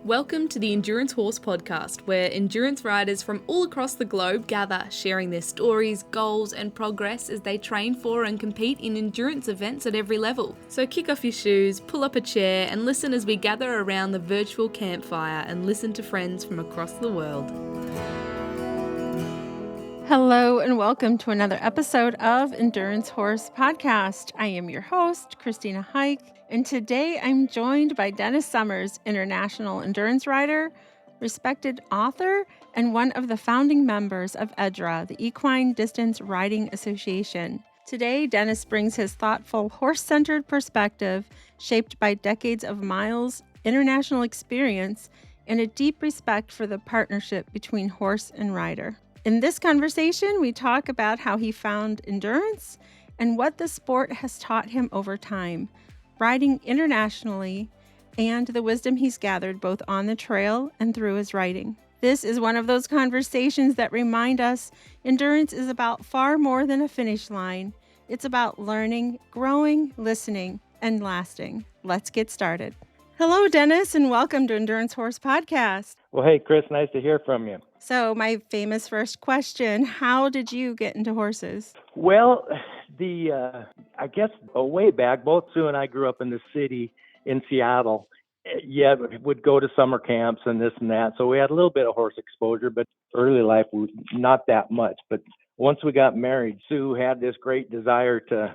Welcome to the Endurance Horse Podcast, where endurance riders from all across the globe gather, sharing their stories, goals, and progress as they train for and compete in endurance events at every level. So kick off your shoes, pull up a chair, and listen as we gather around the virtual campfire and listen to friends from across the world. Hello and welcome to another episode of Endurance Horse Podcast. I am your host, Christina Hike, and today I'm joined by Dennis Summers, international endurance rider, respected author, and one of the founding members of EDRA, the Equine Distance Riding Association. Today, Dennis brings his thoughtful, horse-centered perspective, shaped by decades of miles, international experience, and a deep respect for the partnership between horse and rider. In this conversation, we talk about how he found endurance and what the sport has taught him over time, riding internationally, and the wisdom he's gathered both on the trail and through his riding. This is one of those conversations that remind us endurance is about far more than a finish line. It's about learning, growing, listening, and lasting. Let's get started. Hello, Dennis, and welcome to Endurance Horse Podcast. Well, hey, Chris, nice to hear from you. So my famous first question, how did you get into horses? Well, I guess a way back, both Sue and I grew up in the city in Seattle. Yeah, would go to summer camps and this and that. So we had a little bit of horse exposure, but early life, not that much. But once we got married, Sue had this great desire to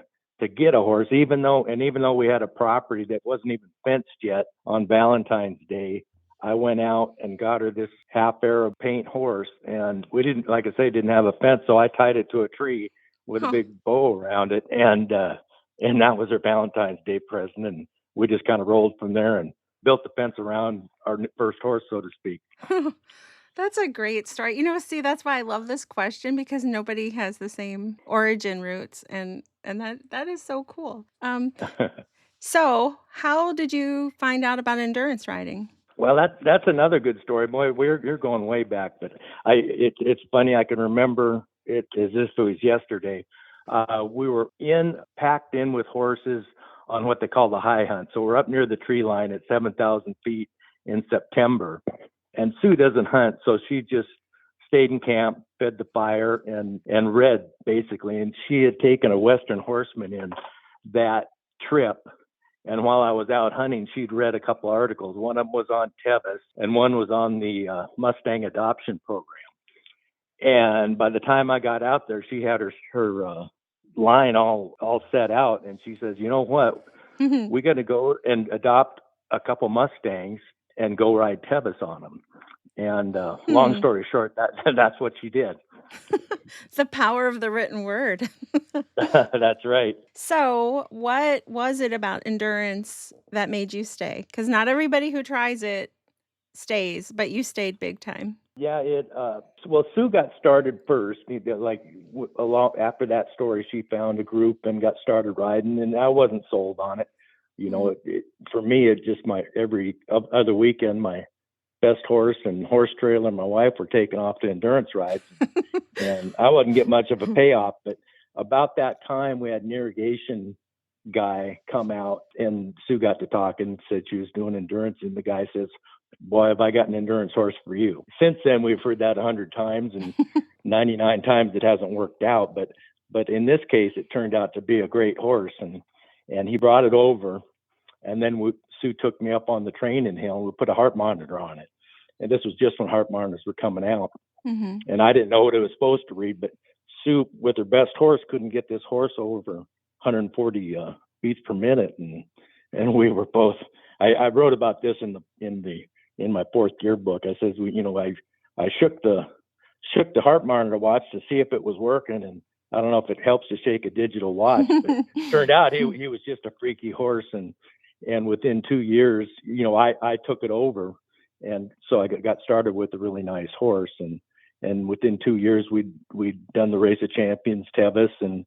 get a horse, even though we had a property that wasn't even fenced yet on Valentine's Day. I went out and got her this half Arab paint horse, and we didn't have a fence, so I tied it to a tree with a big bow around it, and that was her Valentine's Day present, and we just kind of rolled from there and built the fence around our first horse, so to speak. That's a great story. That's why I love this question, because nobody has the same origin roots, and that is so cool. So how did you find out about endurance riding? Well, that's another good story. Boy, you're going way back, but it's funny. I can remember it as if it was yesterday. We were packed in with horses on what they call the high hunt. So we're up near the tree line at 7,000 feet in September, and Sue doesn't hunt, so she just stayed in camp, fed the fire, and read basically. And she had taken a Western Horseman in that trip. And while I was out hunting, she'd read a couple articles. One of them was on Tevis, and one was on the Mustang adoption program. And by the time I got out there, she had her line all set out, and she says, "You know what? We got to go and adopt a couple Mustangs and go ride Tevis on them." And long story short, that's what she did. It's the power of the written word. That's right. So what was it about endurance that made you stay? Because not everybody who tries it stays, but you stayed big time. Yeah, well, Sue got started first. Along after that story, she found a group and got started riding, and I wasn't sold on it. For me, it just every other weekend, my best horse and horse trailer and my wife were taking off to endurance rides, and I wasn't getting much of a payoff. But about that time, we had an irrigation guy come out, and Sue got to talking and said she was doing endurance, and the guy says, "Boy, have I got an endurance horse for you." Since then, we've heard that 100 times, and 99 times it hasn't worked out. But in this case, it turned out to be a great horse, and he brought it over, and then Sue took me up on the training hill, and we put a heart monitor on it. And this was just when heart monitors were coming out. Mm-hmm. And I didn't know what it was supposed to read, but Sue, with her best horse, couldn't get this horse over 140 beats per minute, and we were both. I wrote about this in my fourth yearbook. I says, I shook the heart monitor watch to see if it was working, and I don't know if it helps to shake a digital watch, but it turned out he was just a freaky horse, and within 2 years, I took it over, and so I got started with a really nice horse, and within 2 years we'd done the Race of Champions Tevis, and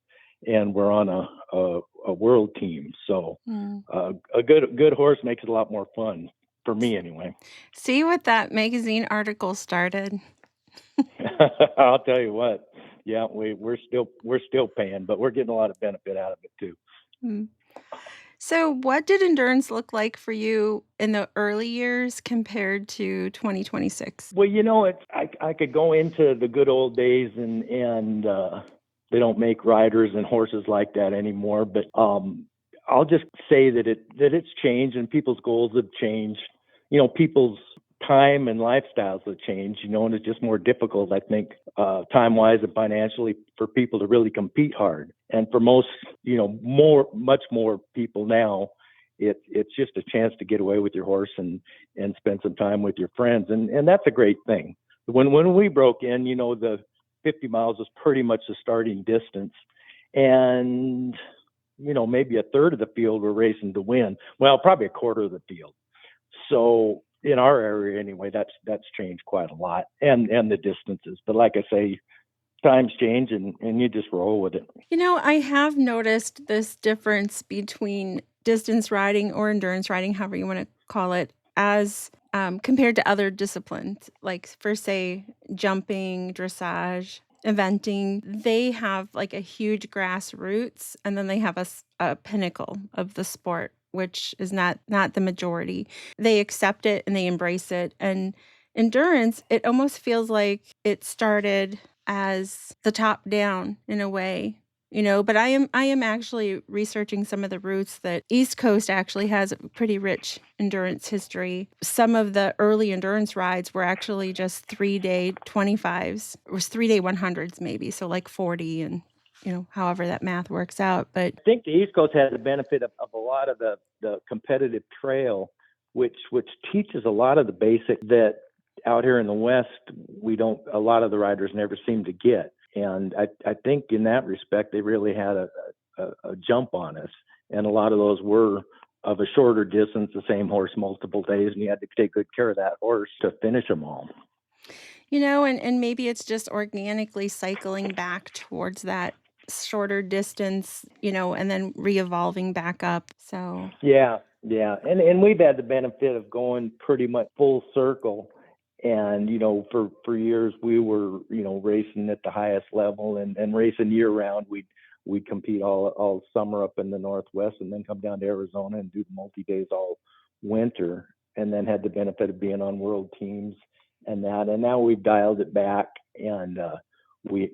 we're on a world team. So a good horse makes it a lot more fun. For me, anyway. See what that magazine article started. I'll tell you what. Yeah, we're still paying, but we're getting a lot of benefit out of it too. So, what did endurance look like for you in the early years compared to 2026? Well, I could go into the good old days, and they don't make riders and horses like that anymore. But I'll just say that it's changed, and people's goals have changed. People's time and lifestyles have changed. And it's just more difficult, I think, time wise and financially, for people to really compete hard. And for most, much more people now, it's just a chance to get away with your horse and spend some time with your friends, and that's a great thing. When we broke in, the 50 miles was pretty much the starting distance, and maybe a third of the field were racing to win. Well, probably a quarter of the field. So in our area anyway, that's changed quite a lot, and the distances. But like I say, times change, and you just roll with it. I have noticed this difference between distance riding or endurance riding, however you want to call it, as compared to other disciplines, like for say jumping, dressage, eventing. They have like a huge grassroots, and then they have a pinnacle of the sport, which is not the majority. They accept it and they embrace it. And endurance, it almost feels like it started as the top down in a way. But I am actually researching some of the routes that East Coast actually has a pretty rich endurance history. Some of the early endurance rides were actually just 3-day 25s. It was 3-day 100s maybe, so like 40 and however that math works out. But I think the East Coast has the benefit of a lot of the competitive trail, which teaches a lot of the basic that out here in the West, we don't, a lot of the riders never seem to get. And I think in that respect, they really had a jump on us. And a lot of those were of a shorter distance, the same horse multiple days, and you had to take good care of that horse to finish them all. and maybe it's just organically cycling back towards that shorter distance, and then re-evolving back up. So, Yeah, yeah. And we've had the benefit of going pretty much full circle. And, for years we were, racing at the highest level, and racing year round. We'd compete all summer up in the Northwest, and then come down to Arizona and do the multi-days all winter, and then had the benefit of being on world teams and that. And now we've dialed it back, and we've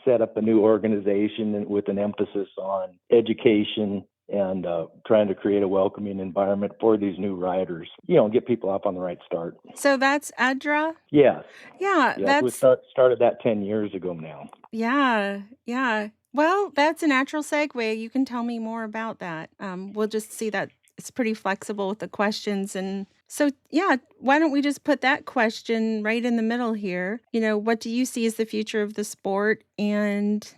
set up a new organization with an emphasis on education, and trying to create a welcoming environment for these new riders, get people off on the right start. so that's Edra. Yes, Yeah, yes, we that's started that 10 years ago now. yeah, yeah. Well, that's a natural segue. You can tell me more about that. We'll just see that it's pretty flexible with the questions. And so, yeah, why don't we just put that question right in the middle here? What do you see as the future of the sport, and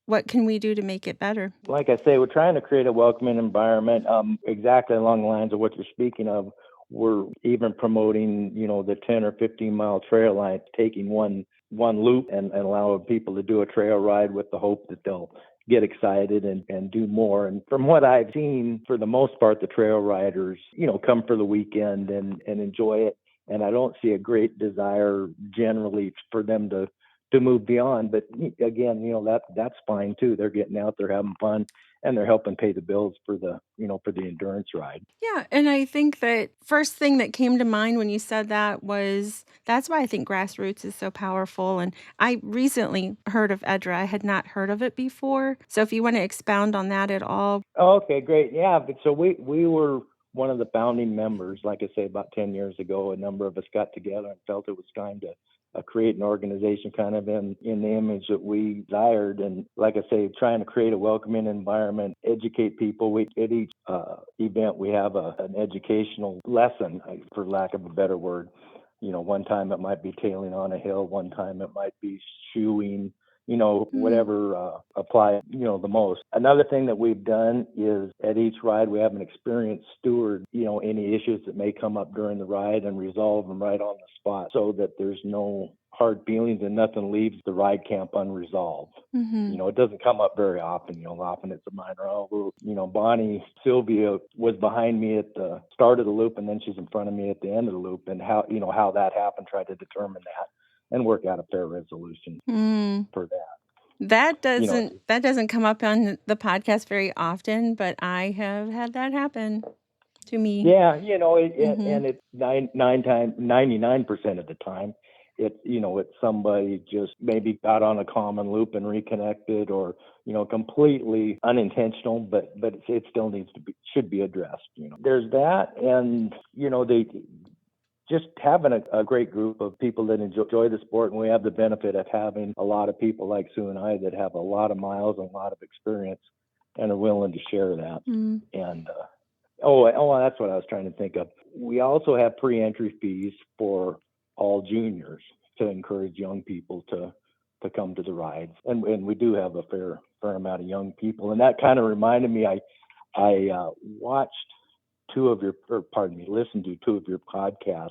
what can we do to make it better? Like I say, we're trying to create a welcoming environment, exactly along the lines of what you're speaking of. We're even promoting, the 10 or 15-mile trail line, taking one loop, and allowing people to do a trail ride with the hope that they'll get excited and do more. And from what I've seen, for the most part, the trail riders, come for the weekend and enjoy it. And I don't see a great desire generally for them to move beyond. But again, that's fine too. They're getting out, they're having fun, and they're helping pay the bills for the endurance ride. Yeah, and I think that first thing that came to mind when you said that was that's why I think grassroots is so powerful. And I recently heard of Edra. I had not heard of it before. So if you want to expound on that at all. Okay, great. Yeah, but so we were one of the founding members. Like I say, about 10 years ago, a number of us got together and felt it was time to create an organization kind of in the image that we desired. And like I say, trying to create a welcoming environment, educate people. At each event, we have an educational lesson, for lack of a better word. One time it might be tailing on a hill, one time it might be shoeing, whatever apply, the most. Another thing that we've done is at each ride, we have an experienced steward, any issues that may come up during the ride, and resolve them right on the spot, so that there's no hard feelings and nothing leaves the ride camp unresolved. Mhm. It doesn't come up very often. Often it's a minor, Bonnie Sylvia was behind me at the start of the loop, and then she's in front of me at the end of the loop, and how that happened, try to determine that and work out a fair resolution Mm. for that. That You know, doesn't come up on the podcast very often, but I have had that happen to me. yeah, Mhm. and it's 99% of the time, it's somebody just maybe got on a common loop and reconnected, or completely unintentional, but it still should be addressed. There's that, and they just having a great group of people that enjoy the sport, and we have the benefit of having a lot of people like Sue and I that have a lot of miles and a lot of experience and are willing to share that. Mm. And oh, that's what I was trying to think of. We also have pre-entry fees for all juniors to encourage young people to come to the rides, and we do have a fair amount of young people, and that kind of reminded me. I watched listened to two of your podcasts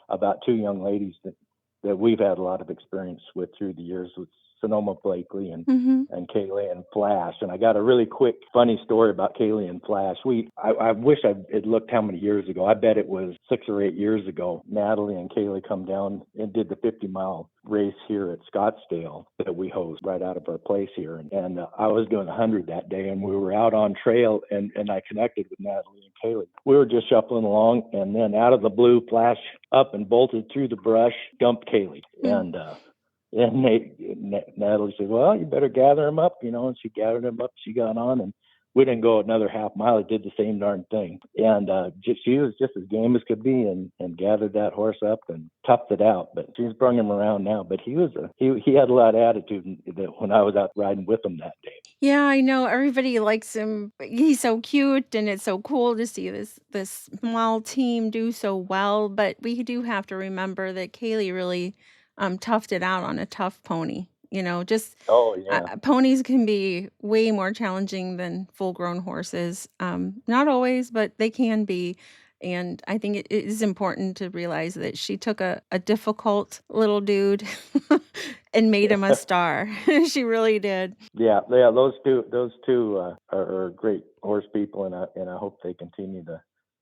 about two young ladies that we've had a lot of experience with through the years, with Sonoma Blakely Mhm. and Kaylee and Flash. And I got a really quick, funny story about Kaylee and Flash. I wish I had looked how many years ago. I bet it was 6 or 8 years ago. Natalie and Kaylee come down and did the 50-mile race here at Scottsdale that we host right out of our place here. And I was doing 100 that day, and we were out on trail, and I connected with Natalie and Kaylee. We were just shuffling along, and then out of the blue, Flash up and bolted through the brush, dumped Kaylee. Mm. And Natalie said, "Well, you better gather him up," and she gathered him up. She got on, and we didn't go another half mile. It did the same darn thing. And she was just as game as could be, and gathered that horse up and toughed it out. But she's brung him around now. But he had a lot of attitude when I was out riding with him that day. Yeah, I know everybody likes him. He's so cute, and it's so cool to see this small team do so well, but we do have to remember that Kaylee really toughed it out on a tough pony. Just Oh yeah. ponies can be way more challenging than full-grown horses. Not always, but they can be. And I think it is important to realize that she took a difficult little dude and made him a star. She really did. Yeah. Those two are great horse people, and I hope they continue to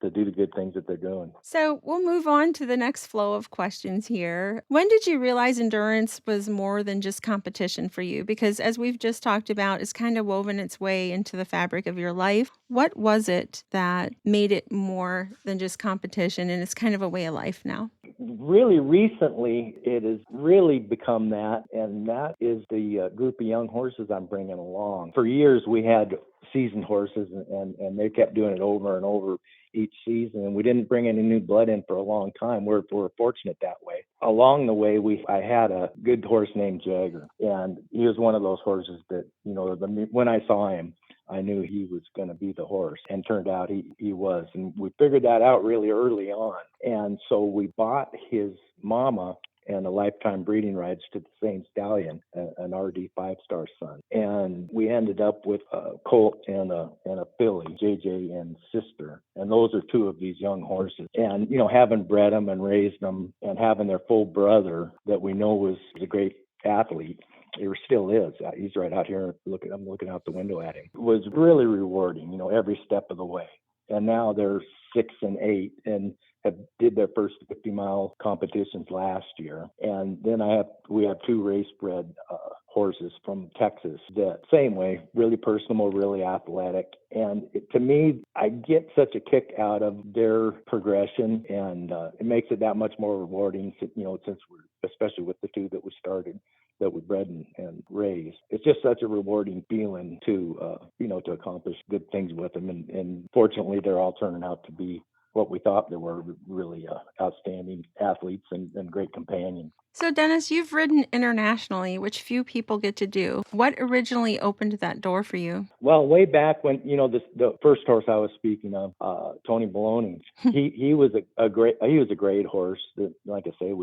do the good things that they're doing. So we'll move on to the next flow of questions here. When did you realize endurance was more than just competition for you? Because as we've just talked about, it's kind of woven its way into the fabric of your life. What was it that made it more than just competition, and it's kind of a way of life now? Really recently, it has really become that, and that is the group of young horses I'm bringing along. For years, we had seasoned horses, and they kept doing it over and over each season, and we didn't bring any new blood in for a long time. We're fortunate that way. Along the way, I had a good horse named Jagger, and he was one of those horses that, when I saw him, I knew he was going to be the horse, and turned out he was. And we figured that out really early on. And so we bought his mama and a lifetime breeding rights to the same stallion, an RD 5-star son. And we ended up with a colt and a filly, JJ and Sister. And those are two of these young horses. And, having bred them and raised them, and having their full brother that we know was a great athlete, it still is. He's right out here. I'm looking out the window at him. It was really rewarding, every step of the way. And now they're 6 and 8, and did their first 50-mile competitions last year. And then we have two race-bred horses from Texas that same way, really personable, really athletic. And to me, I get such a kick out of their progression, and it makes it that much more rewarding, since we're, especially with the two that we started, that we bred and raised. It's just such a rewarding feeling to to accomplish good things with them. And fortunately, they're all turning out to be what we thought they were, really outstanding athletes and great companions. So, Dennis, you've ridden internationally, which few people get to do. What originally opened that door for you? Well, way back when, the first horse I was speaking of, Tony Baloney, he was a great horse that, like I say,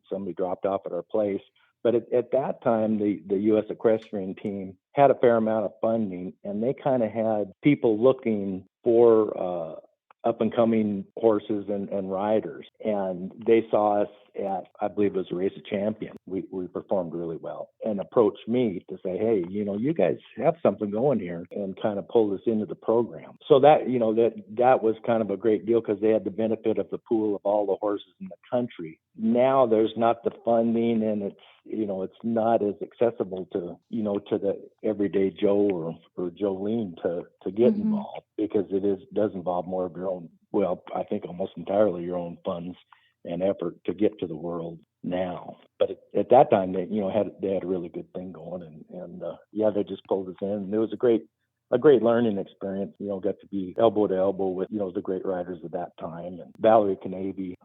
somebody dropped off at our place. But at that time, the U.S. equestrian team had a fair amount of funding, and they kind of had people looking for up and coming horses and riders. And they saw us at, I believe it was a Race of Champions. We performed really well and approached me to say, hey, you guys have something going here, and kind of pulled us into the program. So that was kind of a great deal, because they had the benefit of the pool of all the horses in the country. Now there's not the funding, and it's not as accessible to the everyday Joe or Jolene to get involved, because does involve more of your own, well, I think almost entirely your own funds and effort to get to the world now. But at that time, they had a really good thing going, and they just pulled us in, and it was a great learning experience. Got to be elbow to elbow with the great riders of that time. And Valerie Canavy,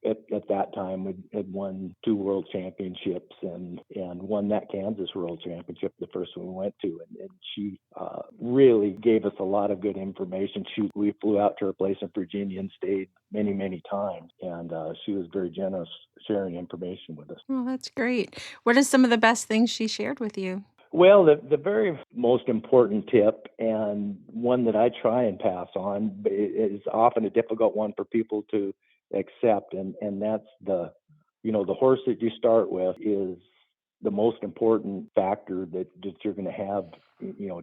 at that time, had won 2 world championships and won that Kansas World Championship, the first one we went to. And she really gave us a lot of good information. We flew out to her place in Virginia and stayed many, many times. And she was very generous sharing information with us. Oh, that's great. What are some of the best things she shared with you? Well, the very most important tip, and one that I try and pass on, but it is often a difficult one for people to accept, and that's the horse that you start with is the most important factor that you're going to have,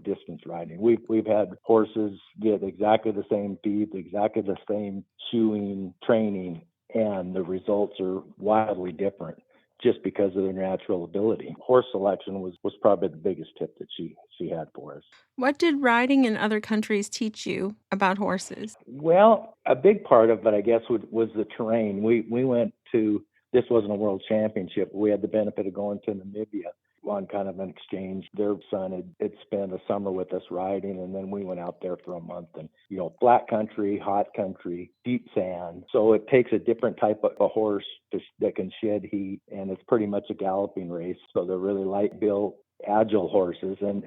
distance riding. We've had horses get exactly the same feed, exactly the same shoeing, training, and the results are wildly different, just because of their natural ability. Horse selection was probably the biggest tip that she had for us. What did riding in other countries teach you about horses? Well, a big part of it, I guess, was the terrain. We went to, this wasn't a world championship. We had the benefit of going to Namibia on kind of an exchange. Their son had spent a summer with us riding, and then we went out there for a month. And flat country, hot country, deep sand. So it takes a different type of a horse that can shed heat, and it's pretty much a galloping race. So they're really light built, agile horses, and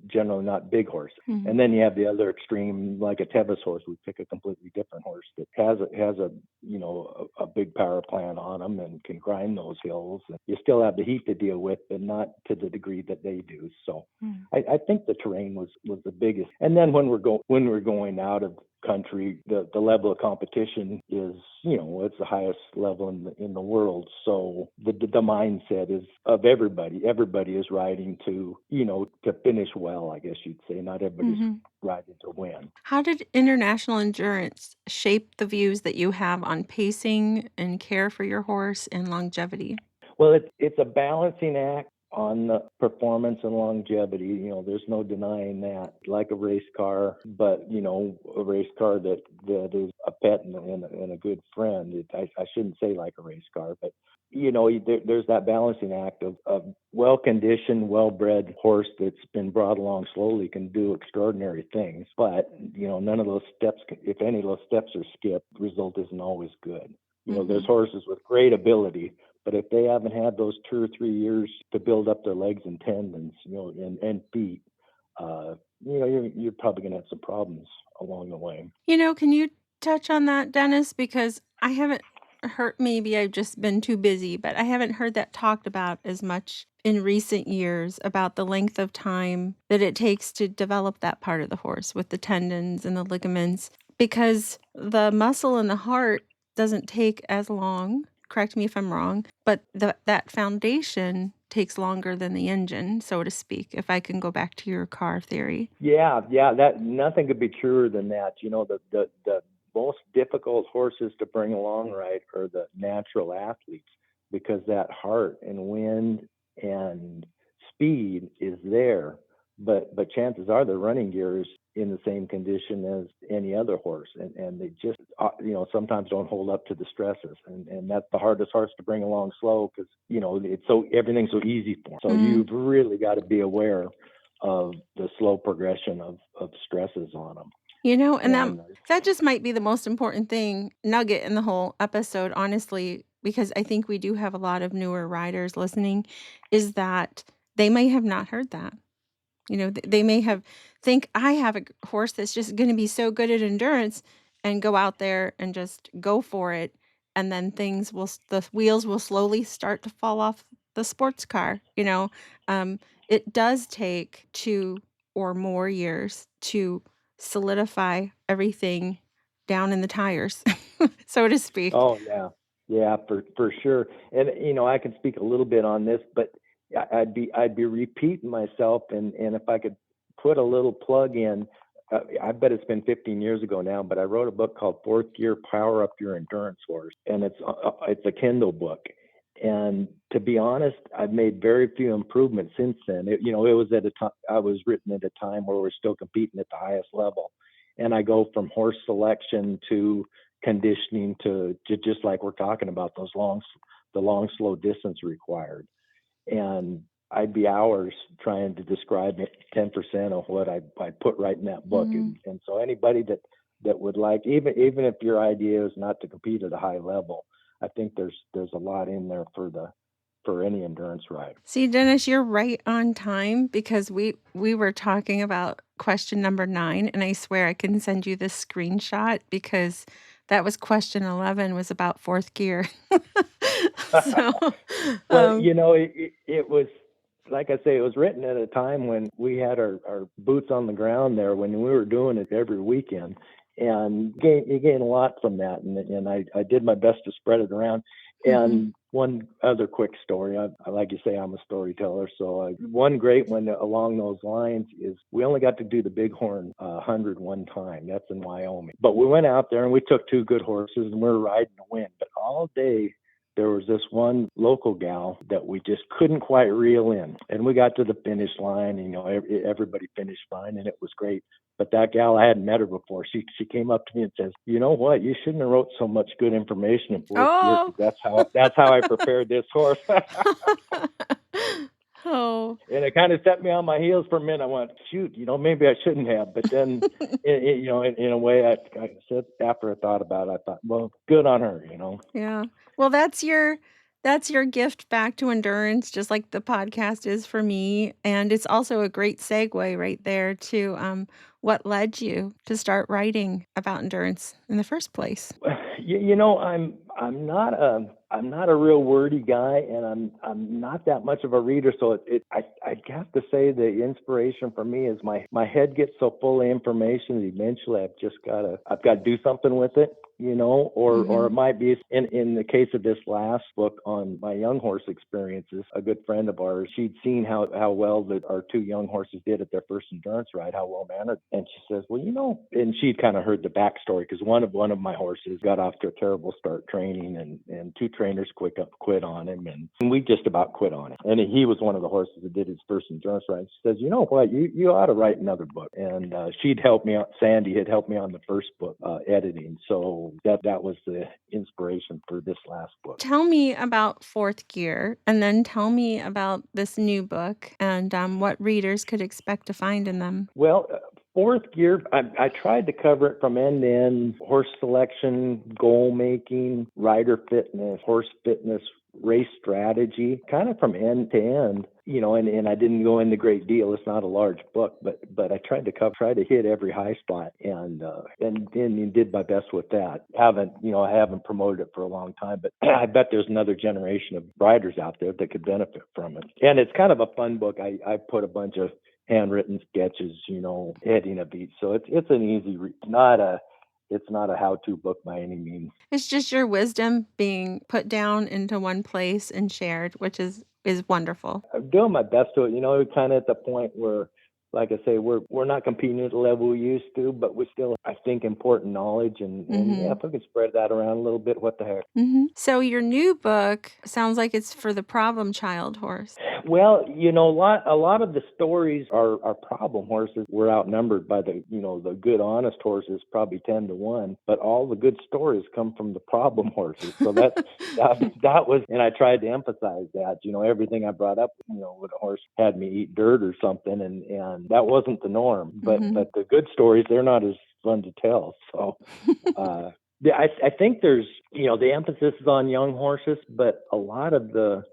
generally not big horses. Mm-hmm. And then you have the other extreme, like a Tevis horse. We pick a completely different horse that has a big power plant on them and can grind those hills. And you still have the heat to deal with, but not to the degree that they do. So I think the terrain was the biggest. And then when we're going out of country, the level of competition is, it's the highest level in the world. So the mindset is of everybody. Everybody is riding to finish well, I guess you'd say. Not everybody's riding to win. How did international endurance shape the views that you have on pacing and care for your horse and longevity? Well, it's a balancing act on the performance and longevity. There's no denying that. Like a race car, but a race car that is a pet and a good friend. I shouldn't say like a race car, but there's that balancing act of well-conditioned, well-bred horse that's been brought along slowly can do extraordinary things. But none of those steps, if any of those steps are skipped, the result isn't always good. There's horses with great ability, but if they haven't had those 2 or 3 years to build up their legs and tendons, and feet, you're probably going to have some problems along the way. Can you touch on that, Dennis? Because I haven't heard, maybe I've just been too busy, but I haven't heard that talked about as much in recent years about the length of time that it takes to develop that part of the horse with the tendons and the ligaments, because the muscle in the heart doesn't take as long. Correct me if I'm wrong, but that foundation takes longer than the engine, so to speak, if I can go back to your car theory. Yeah, that nothing could be truer than that. The most difficult horses to bring along right are the natural athletes, because that heart and wind and speed is there, but chances are the running gear is in the same condition as any other horse, and they just sometimes don't hold up to the stresses, and that's the hardest horse to bring along slow, because everything's so easy for them. So you've really got to be aware of the slow progression of stresses on them. And that just might be the most important nugget in the whole episode, honestly, because I think we do have a lot of newer riders listening, is that they may have not heard that. They may think I have a horse that's just going to be so good at endurance, and go out there and just go for it. And then the wheels will slowly start to fall off the sports car. It does take 2 or more years to solidify everything down in the tires, so to speak. Oh yeah, yeah, for sure. And I can speak a little bit on this, but I'd be repeating myself, and if I could put a little plug in, I bet it's been 15 years ago now, but I wrote a book called Fourth Gear: Power Up Your Endurance Horse, and it's a Kindle book. And to be honest, I've made very few improvements since then. It was at a time I was written at a time where we're still competing at the highest level, and I go from horse selection to conditioning to just like we're talking about the long slow distance required. And I'd be hours trying to describe 10% of what I put right in that book. Mm-hmm. And so anybody that would like, even if your idea is not to compete at a high level, I think there's a lot in there for any endurance rider. See, Dennis, you're right on time because we were talking about question number 9, and I swear I can send you this screenshot because that was question 11 was about fourth gear. So, Well, um, it was, like I say, it was written at a time when we had our boots on the ground there, when we were doing it every weekend, and you gain a lot from that. And I did my best to spread it around. mhm, And one other quick story, I like you say, I'm a storyteller. So one great one along those lines is we only got to do the Bighorn 100 one time. That's in Wyoming. But we went out there and we took 2 good horses and we were riding the wind. But all day there was this one local gal that we just couldn't quite reel in. And we got to the finish line, and, everybody finished fine and it was great. But that gal, I hadn't met her before. She came up to me and says, "You know what? You shouldn't have wrote so much good information in fourth gear, oh, because that's how I prepared this horse." oh, And it kind of set me on my heels for a minute. I went, "Shoot, maybe I shouldn't have." But then, in a way, I said, after I thought about it, I thought, well, good on her. yeah. Well, that's your gift back to endurance, just like the podcast is for me. And it's also a great segue right there to what led you to start writing about endurance in the first place. I'm not a real wordy guy, and I'm not that much of a reader. So I'd have to say the inspiration for me is my head gets so full of information that eventually I've got to do something with it. Or Mm-hmm. it might be in the case of this last book on my young horse experiences. A good friend of ours, she'd seen how well that our 2 young horses did at their first endurance ride, how well mannered, and she says, well, and she'd kind of heard the backstory, because one of my horses got off to a terrible start training, and 2 trainers quit on him, and we just about quit on him. And he was one of the horses that did his first endurance ride. She says, you know what, you ought to write another book. And she'd helped me out. Sandy had helped me on the first book editing. So that was the inspiration for this last book. Tell me about fourth gear, and then tell me about this new book and what readers could expect to find in them. Well, fourth gear, I tried to cover it from end to end: horse selection, goal making, rider fitness, horse fitness, race strategy, kind of from end to end. And I didn't go into great deal. It's not a large book, but I tried to hit every high spot, and did my best with that. I haven't promoted it for a long time, but I bet there's another generation of riders out there that could benefit from it. And it's kind of a fun book. I put a bunch of handwritten sketches, heading a beat. So it's an easy read. It's not a how-to book by any means. It's just your wisdom being put down into one place and shared, which is wonderful. I'm doing my best to it. We're kind of at the point where, like I say, we're not competing at the level we used to, but we still, I think, important knowledge. And yeah, Mhm. if we could spread that around a little bit, what the heck? Mhm. So your new book sounds like it's for the problem child horse. Well, a lot of the stories are problem horses. We're outnumbered by the good, honest horses, probably 10-1. But all the good stories come from the problem horses. So that was, and I tried to emphasize that. Everything I brought up, with a horse had me eat dirt or something, and that wasn't the norm. But Mhm. the good stories, they're not as fun to tell. So. Yeah, I think there's, the emphasis is on young horses, but a lot of the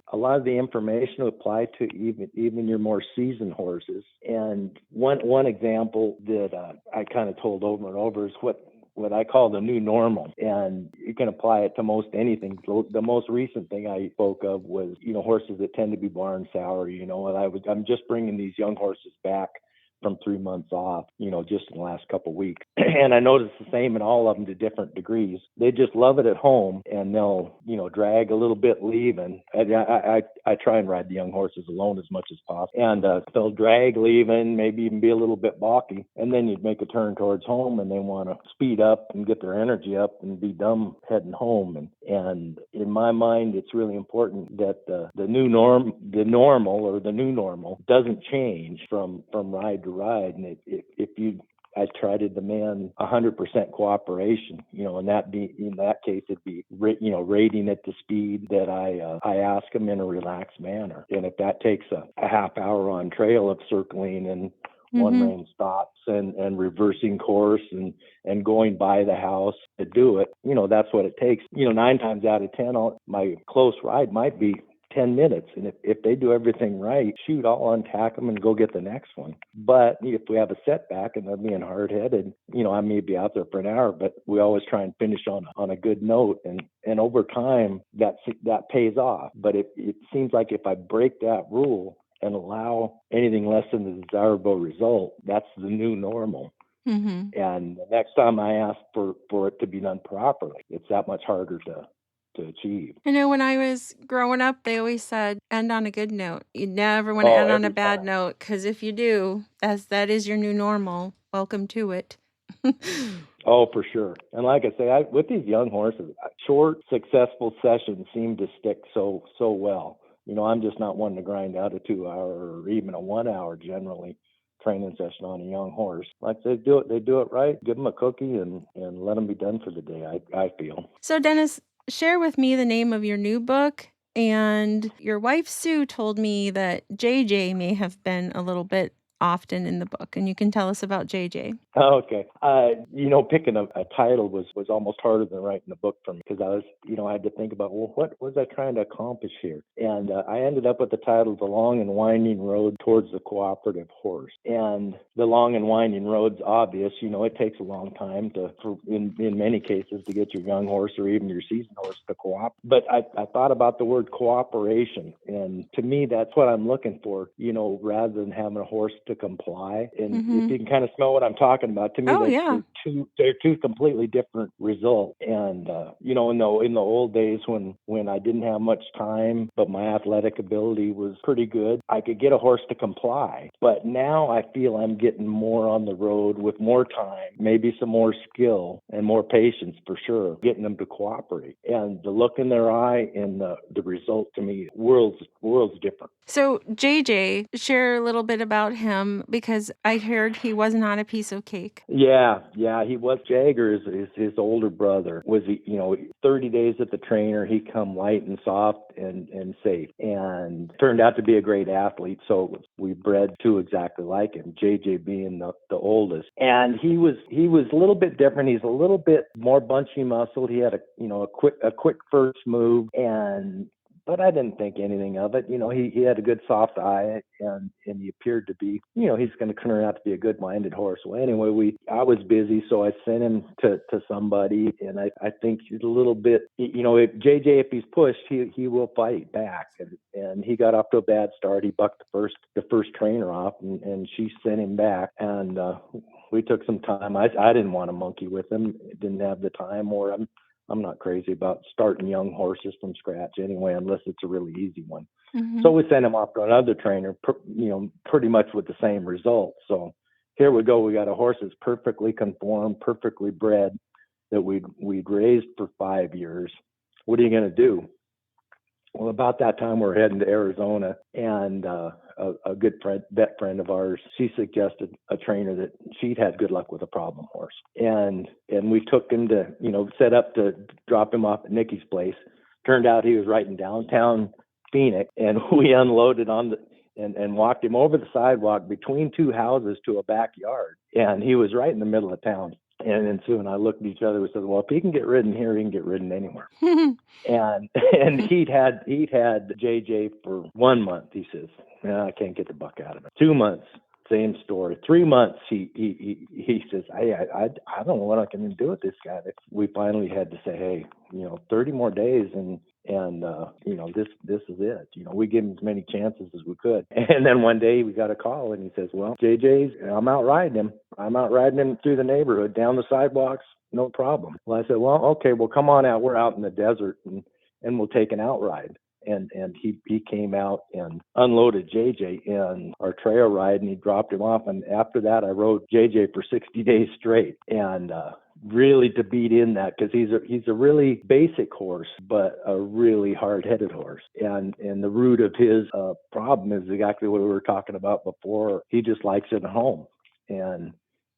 information apply to even your more seasoned horses. And one example that I kind of told over and over is what I call the new normal, and you can apply it to most anything. The most recent thing I spoke of was, horses that tend to be barn sour. And I'm just bringing these young horses back from 3 months off, just in the last couple of weeks. And I noticed the same in all of them to different degrees. They just love it at home, and they'll, drag a little bit leaving. I try and ride the young horses alone as much as possible. And they'll drag leaving, maybe even be a little bit balky. And then you'd make a turn towards home, and they want to speed up and get their energy up and be done heading home. And in my mind, it's really important that the new normal doesn't change from ride to ride. And I try to demand 100% cooperation, and in that case, it'd be, rating at the speed that I ask them in a relaxed manner. And if that takes a half hour on trail of circling and one lane stops and reversing course and going by the house to do it, that's what it takes. 9 times out of 10, my close ride might be 10 minutes. And if they do everything right, shoot, I'll untack them and go get the next one. But if we have a setback and they're being hard-headed, I may be out there for an hour, but we always try and finish on a good note. And over time, that pays off. But it seems like if I break that rule and allow anything less than the desirable result, that's the new normal. And the next time I ask for it to be done properly, it's that much harder to achieve. I know when I was growing up, they always said, end on a good note. You never want to end on a bad note, because if you do, that is your new normal. Welcome to it. Oh, for sure. And like I say, with these young horses, short, successful sessions seem to stick so well. I'm just not one to grind out a 2-hour or even a 1-hour generally training session on a young horse. Like they do it right. Give them a cookie and let them be done for the day, I feel. So Dennis, share with me the name of your new book. And your wife, Sue, told me that JJ may have been a little bit often in the book, and you can tell us about JJ. Okay. Picking a title was almost harder than writing the book for me, because I had to think about, well, what was I trying to accomplish here? And I ended up with the title, The Long and Winding Road Towards the Cooperative Horse. And the long and winding road's obvious. It takes a long time in many cases to get your young horse or even your seasoned horse to cooperate. But I thought about the word cooperation, and to me, that's what I'm looking for, rather than having a horse to comply. And if you can kind of smell what I'm talking about, to me, they're two completely different results. And in the old days when I didn't have much time, but my athletic ability was pretty good, I could get a horse to comply. But now I feel I'm getting more on the road with more time, maybe some more skill and more patience for sure, getting them to cooperate. And the look in their eye and the result, to me, worlds different. So JJ, share a little bit about him, because I heard he was not a piece of cake. Yeah, he was. Jagger is his older brother. Was 30 days at the trainer, he come light and soft and safe, and turned out to be a great athlete. So we bred two exactly like him, JJ being the oldest. And he was a little bit different. He's a little bit more bunchy muscled. He had a quick first move, but I didn't think anything of it. He had a good soft eye, and he appeared to be, he's going to turn out to be a good-minded horse. Well, anyway, I was busy, so I sent him to somebody, and I think he's a little bit, if he's pushed, he will fight back. And he got off to a bad start. He bucked the first trainer off, and she sent him back, and we took some time. I didn't want to monkey with him. Didn't have the time, or I'm not crazy about starting young horses from scratch anyway, unless it's a really easy one. So we sent him off to another trainer, pretty much with the same result. So here we go. We got a horse that's perfectly conformed, perfectly bred, that we'd raised for 5 years. What are you going to do? Well, about that time, we're heading to Arizona, and a good vet friend of ours, she suggested a trainer that she'd had good luck with a problem horse. And we took him to, set up to drop him off at Nikki's place. Turned out he was right in downtown Phoenix, and we unloaded and walked him over the sidewalk between two houses to a backyard. And he was right in the middle of town. And then Sue and I looked at each other and said, well, if he can get ridden here, he can get ridden anywhere. And he'd had JJ for 1 month. He says, I can't get the buck out of it. 2 months, same story. 3 months, he says, I don't know what I can do with this guy. We finally had to say, hey, 30 more days and And this is it. We gave him as many chances as we could. And then one day we got a call, and he says, "Well, JJ's, I'm out riding him. I'm out riding him through the neighborhood, down the sidewalks, no problem." Well, I said, "Well, okay, well, come on out. We're out in the desert, and we'll take an outride." And he came out and unloaded JJ in our trail ride, and he dropped him off. And after that, I rode JJ for 60 days straight, and really to beat in that, because he's a really basic horse, but a really hard-headed horse. And the root of his problem is exactly what we were talking about before. He just likes it at home. And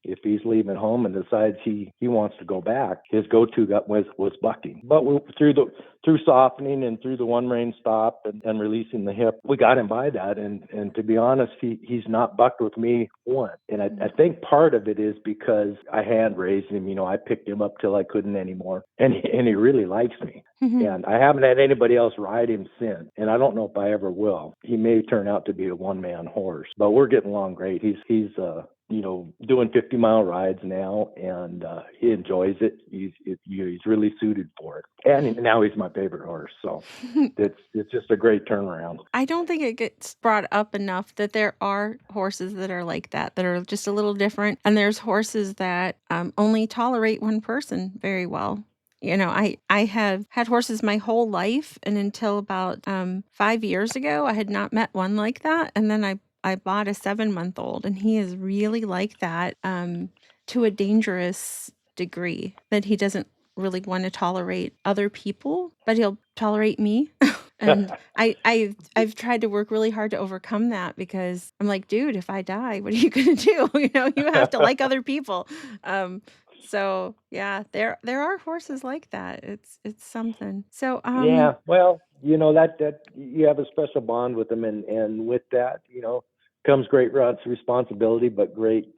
if he's leaving home and decides he wants to go back, his go-to was bucking. But through softening and through the one rein stop and releasing the hip, we got him by that. And to be honest, he's not bucked with me once. And I think part of it is because I hand raised him. I picked him up till I couldn't anymore, and he really likes me. Mm-hmm. And I haven't had anybody else ride him since, and I don't know if I ever will. He may turn out to be a one-man horse, but we're getting along great. He's doing 50-mile rides now, and he enjoys it. He's really suited for it. And now he's my favorite horse. So it's just a great turnaround. I don't think it gets brought up enough that there are horses that are like that are just a little different. And there's horses that only tolerate one person very well. I have had horses my whole life, and until about 5 years ago, I had not met one like that. And then I bought a 7-month-old, and he is really like that to a dangerous degree, that he doesn't really want to tolerate other people, but he'll tolerate me. And I've tried to work really hard to overcome that, because I'm like, dude, if I die, what are you going to do? You have to like other people. So yeah, there are horses like that. It's something. So yeah, well, that you have a special bond with them, and with that, comes great responsibility, but great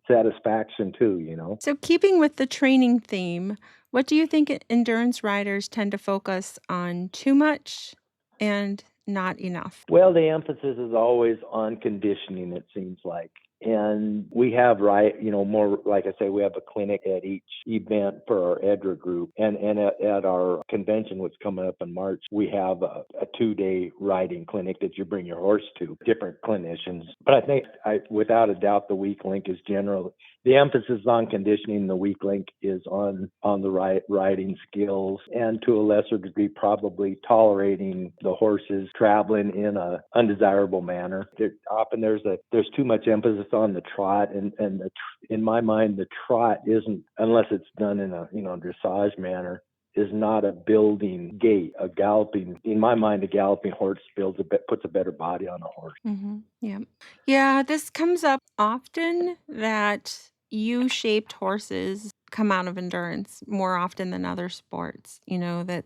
satisfaction too. So keeping with the training theme, what do you think endurance riders tend to focus on too much and not enough? Well, the emphasis is always on conditioning, it seems like. And we have, more, like I say, we have a clinic at each event for our EDRA group. And at our convention, what's coming up in March, we have a 2-day riding clinic that you bring your horse to, different clinicians. But I think, without a doubt, the weak link is generally, the emphasis on conditioning. The weak link is on the riding skills, and to a lesser degree, probably tolerating the horses traveling in a undesirable manner. Often there's too much emphasis on the trot, and in my mind, the trot isn't, unless it's done in a dressage manner, is not a building gait. In my mind, a galloping horse puts a better body on a horse. Mm-hmm. Yeah. This comes up often, that U-shaped horses come out of endurance more often than other sports. That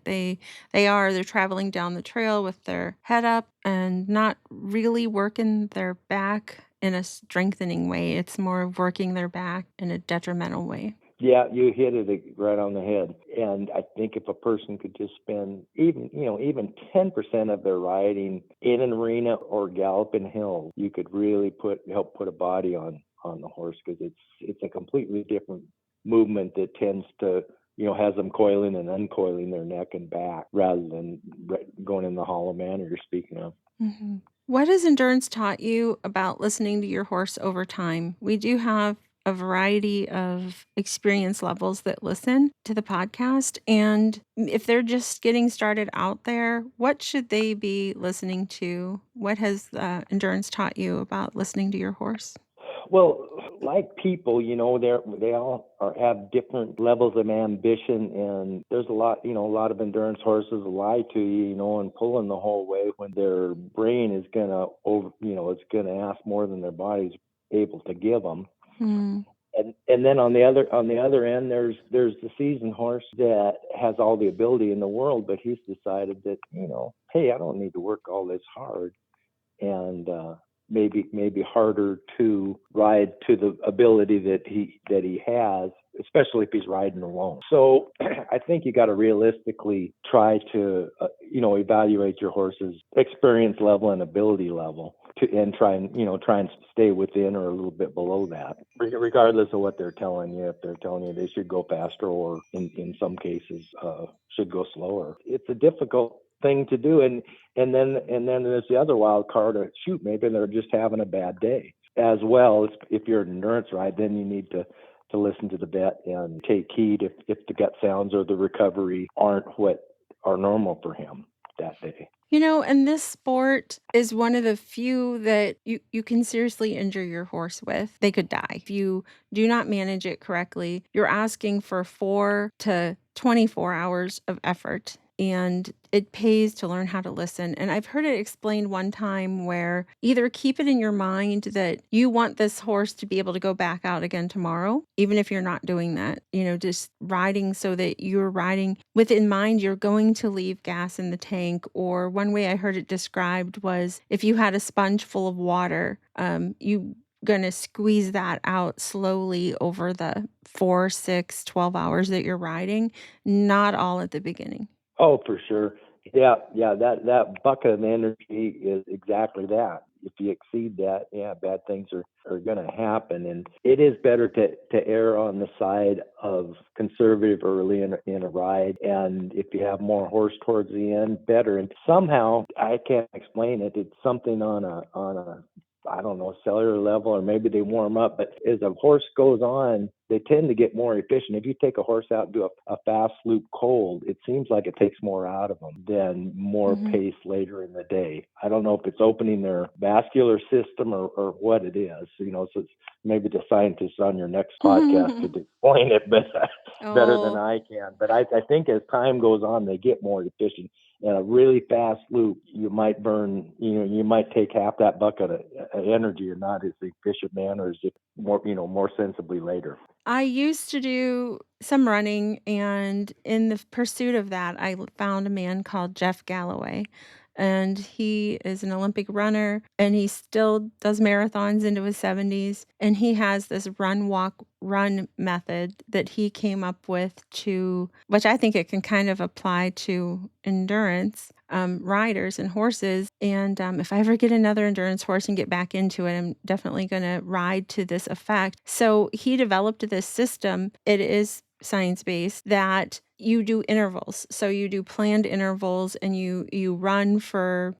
they're traveling down the trail with their head up and not really working their back in a strengthening way. It's more of working their back in a detrimental way. Yeah, you hit it right on the head. And I think if a person could just spend even 10% of their riding in an arena or galloping hills, you could really help put a body on the horse, because it's a completely different movement that tends to, has them coiling and uncoiling their neck and back, rather than going in the hollow manner you're speaking of. Mm-hmm. What has endurance taught you about listening to your horse over time? We do have a variety of experience levels that listen to the podcast. And if they're just getting started out there, what should they be listening to? What has endurance taught you about listening to your horse? Well, like people, they all have different levels of ambition, and there's a lot of endurance horses lie to you, and pulling the whole way, when their brain is gonna it's gonna ask more than their body's able to give them. Mm. And then on the other end, there's the seasoned horse that has all the ability in the world, but he's decided that, hey, I don't need to work all this hard, and maybe harder to ride to the ability that he has, especially if he's riding alone. So I think you got to realistically try to evaluate your horse's experience level and ability level. and try and stay within or a little bit below that, regardless of what they're telling you. If they're telling you they should go faster, or in some cases should go slower, it's a difficult thing to do. And then there's the other wild card. Shoot, maybe they're just having a bad day as well. If you're an endurance ride, then you need to listen to the vet and take heed if the gut sounds or the recovery aren't what are normal for him that day. And this sport is one of the few that you can seriously injure your horse with. They could die. If you do not manage it correctly, you're asking for 4 to 24 hours of effort. And it pays to learn how to listen. And I've heard it explained one time where either keep it in your mind that you want this horse to be able to go back out again tomorrow, even if you're not doing that, just riding so that you're riding with in mind you're going to leave gas in the tank. Or one way I heard it described was if you had a sponge full of water, you going to squeeze that out slowly over the 4, 6, 12 hours that you're riding, not all at the beginning. Oh, for sure. Yeah. That bucket of energy is exactly that. If you exceed that, bad things are going to happen. And it is better to err on the side of conservative early in a ride. And if you have more horse towards the end, better. And somehow, I can't explain it. It's something on a I don't know, cellular level, or maybe they warm up. But as a horse goes on, they tend to get more efficient. If you take a horse out and do a fast loop cold, it seems like it takes more out of them than more pace later in the day. I don't know if it's opening their vascular system or what it is. So it's maybe the scientists on your next podcast could explain it better than I can. But I think as time goes on, they get more efficient. In a really fast loop, you might burn, you might take half that bucket of energy and not as efficient manner as if more sensibly later. I used to do some running, and in the pursuit of that, I found a man called Jeff Galloway. And he is an Olympic runner, and he still does marathons into his 70s. And he has this run, walk, run method that he came up with which I think it can kind of apply to endurance riders and horses. And if I ever get another endurance horse and get back into it, I'm definitely going to ride to this effect. So he developed this system. It is science-based that you do intervals. So you do planned intervals, and you run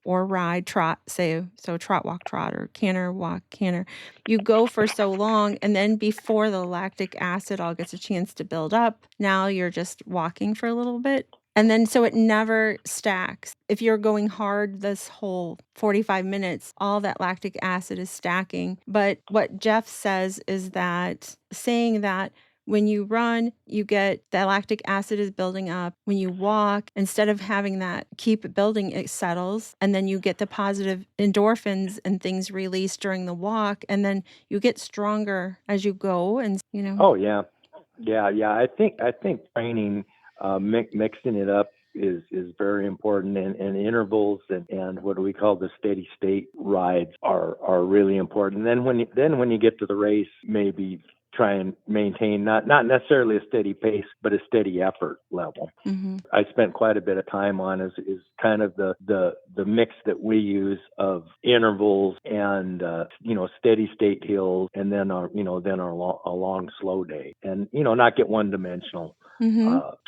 or ride, trot, trot, walk, trot, or canter, walk, canter. You go for so long, and then before the lactic acid all gets a chance to build up, now you're just walking for a little bit. And then so it never stacks. If you're going hard this whole 45 minutes, all that lactic acid is stacking. But what Jeff says is saying that when you run, you get the lactic acid is building up. When you walk, instead of having that keep building, it settles. And then you get the positive endorphins and things released during the walk. And then you get stronger as you go. And, Oh, yeah. I think training, mixing it up is very important, and intervals and what do we call the steady state rides are really important. And then when you get to the race, maybe try and maintain not necessarily a steady pace, but a steady effort level. I spent quite a bit of time on is kind of the mix that we use of intervals and steady state hills, and then a long slow day, and not get one dimensional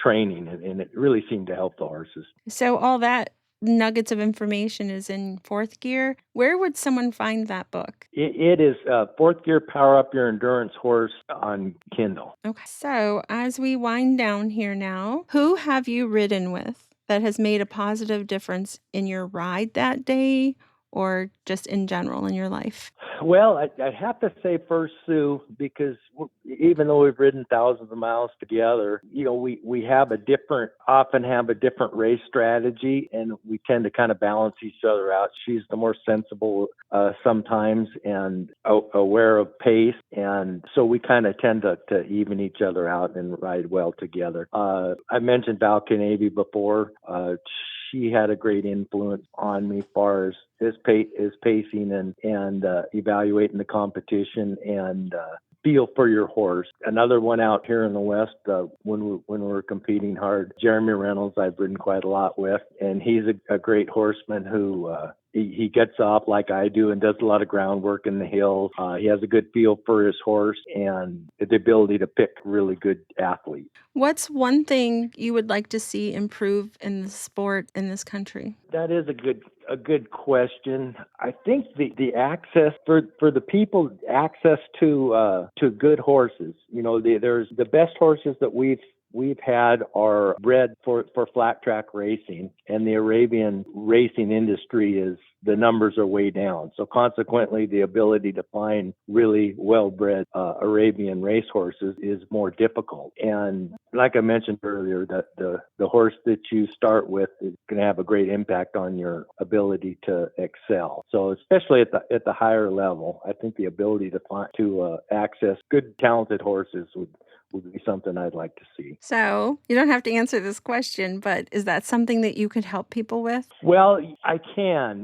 training, and it really seemed to help the horses. So all that nuggets of information is in Fourth Gear. Where would someone find that book? It is Fourth Gear, Power Up Your Endurance Horse on Kindle. Okay. So as we wind down here now, who have you ridden with that has made a positive difference in your ride that day, or just in general in your life? Well, I have to say first, Sue, because even though we've ridden thousands of miles together, we often have a different race strategy, and we tend to kind of balance each other out. She's the more sensible sometimes and aware of pace, and so we kind of tend to even each other out and ride well together. I mentioned Val Canavy before. She had a great influence on me as far as his pacing and evaluating the competition and feel for your horse. Another one out here in the West, when we're competing hard, Jeremy Reynolds, I've ridden quite a lot with, and he's a great horseman who he gets up like I do and does a lot of groundwork in the hills. He has a good feel for his horse and the ability to pick really good athletes. What's one thing you would like to see improve in the sport in this country? That is a good question. I think the access for the people, access to good horses. There's the best horses that we've had are bred for flat track racing, and the Arabian racing industry is, the numbers are way down. So consequently, the ability to find really well-bred Arabian racehorses is more difficult. And like I mentioned earlier, that the horse that you start with is going to have a great impact on your ability to excel. So especially at the higher level, I think the ability to access good, talented horses would be something I'd like to see. So you don't have to answer this question, but is that something that you could help people with? Well, I can.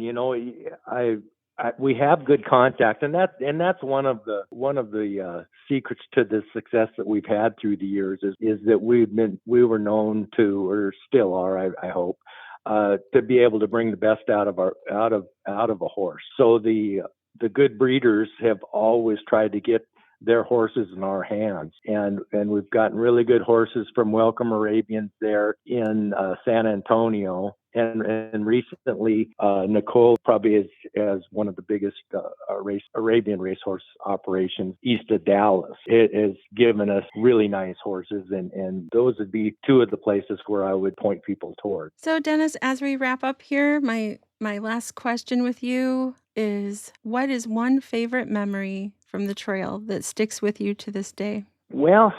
We have good contact, and that's one of the secrets to the success that we've had through the years is that we were known to, or still are, I hope, to be able to bring the best out of a horse. So the good breeders have always tried to get their horses in our hands, and we've gotten really good horses from Welcome Arabians there in San Antonio, and recently Nicole probably is one of the biggest Arabian racehorse operations east of Dallas. It has given us really nice horses, and those would be two of the places where I would point people toward. So Dennis, as we wrap up here, my last question with you is, what is one favorite memory from the trail that sticks with you to this day? Well,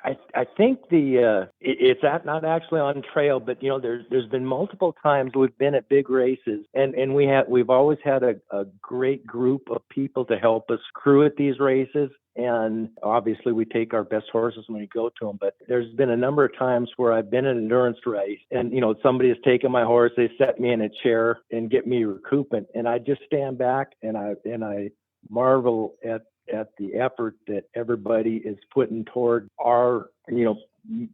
I think it's not actually on trail, but there's been multiple times we've been at big races, and we've always had a great group of people to help us crew at these races. And obviously we take our best horses when we go to them, but there's been a number of times where I've been in an endurance race and, somebody has taken my horse, they set me in a chair and get me recouping. And I just stand back and I marvel at the effort that everybody is putting toward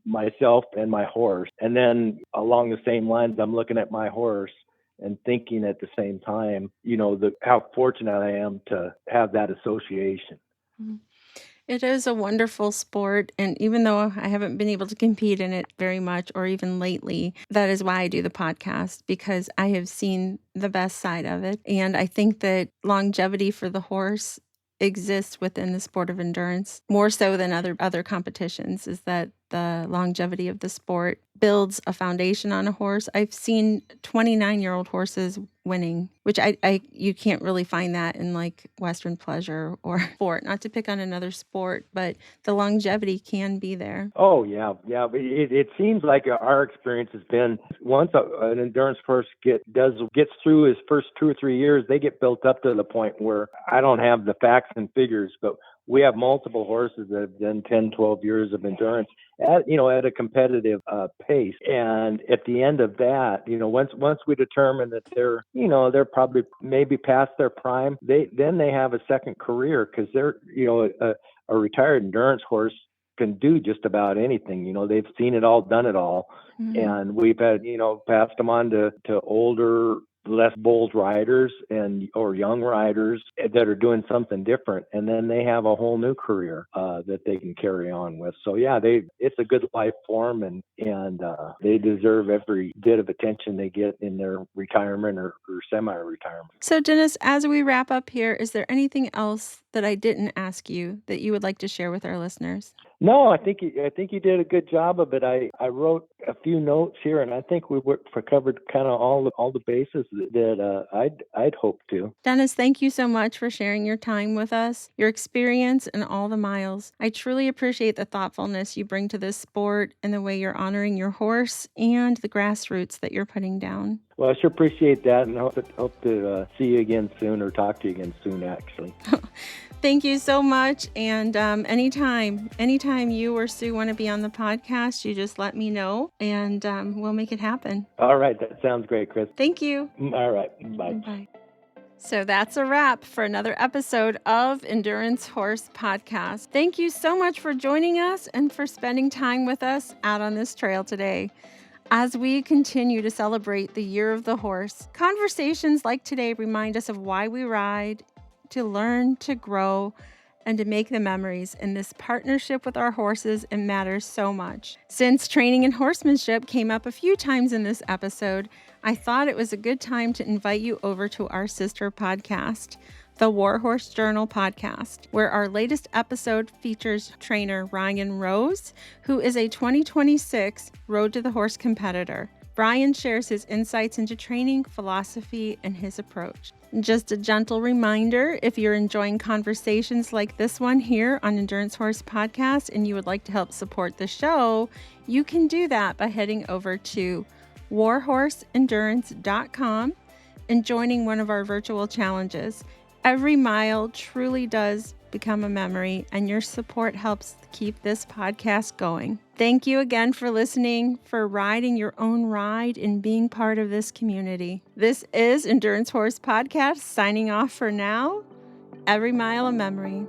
myself and my horse. And then along the same lines, I'm looking at my horse and thinking at the same time, how fortunate I am to have that association. Mm-hmm. It is a wonderful sport, and even though I haven't been able to compete in it very much or even lately, that is why I do the podcast, because I have seen the best side of it. And I think that longevity for the horse exists within the sport of endurance more so than other competitions, is that the longevity of the sport builds a foundation on a horse. I've seen 29-year-old horses winning, which you can't really find that in like Western pleasure or sport, not to pick on another sport, but the longevity can be there. Oh, yeah. But it seems like our experience has been once an endurance horse gets through his first 2 or 3 years, they get built up to the point where I don't have the facts and figures, but we have multiple horses that have done 10, 12 years of endurance at a competitive pace. And at the end of that, once we determine that they're probably maybe past their prime, they have a second career, because they're, a retired endurance horse can do just about anything. They've seen it all, done it all. Mm-hmm. And we've had, passed them on to older, less bold riders or young riders that are doing something different, and then they have a whole new career that they can carry on with. So yeah, it's a good life for them, and they deserve every bit of attention they get in their retirement or semi-retirement. So Dennis, as we wrap up here, is there anything else that I didn't ask you that you would like to share with our listeners? No, I think you did a good job of it. I wrote a few notes here, and I think we covered kind of all the bases that I'd hoped to. Dennis, thank you so much for sharing your time with us, your experience, and all the miles. I truly appreciate the thoughtfulness you bring to this sport and the way you're honoring your horse and the grassroots that you're putting down. Well, I sure appreciate that, and hope to see you again soon, or talk to you again soon, actually. Thank you so much. And anytime you or Sue want to be on the podcast, you just let me know, and we'll make it happen. All right. That sounds great, Chris. Thank you. All right. Bye. Bye. So that's a wrap for another episode of Endurance Horse Podcast. Thank you so much for joining us and for spending time with us out on this trail today. As we continue to celebrate the Year of the Horse, conversations like today remind us of why we ride, to learn, to grow, and to make the memories. In this partnership with our horses, it matters so much. Since training and horsemanship came up a few times in this episode, I thought it was a good time to invite you over to our sister podcast, the War Horse Journal podcast, where our latest episode features trainer Ryan Rose, who is a 2026 Road to the Horse competitor. Brian shares his insights into training, philosophy, and his approach. Just a gentle reminder, if you're enjoying conversations like this one here on Endurance Horse Podcast and you would like to help support the show, you can do that by heading over to warhorseendurance.com and joining one of our virtual challenges. Every mile truly does become a memory, and your support helps keep this podcast going. Thank you again for listening, for riding your own ride, and being part of this community. This is Endurance Horse Podcast signing off for now. Every mile a memory.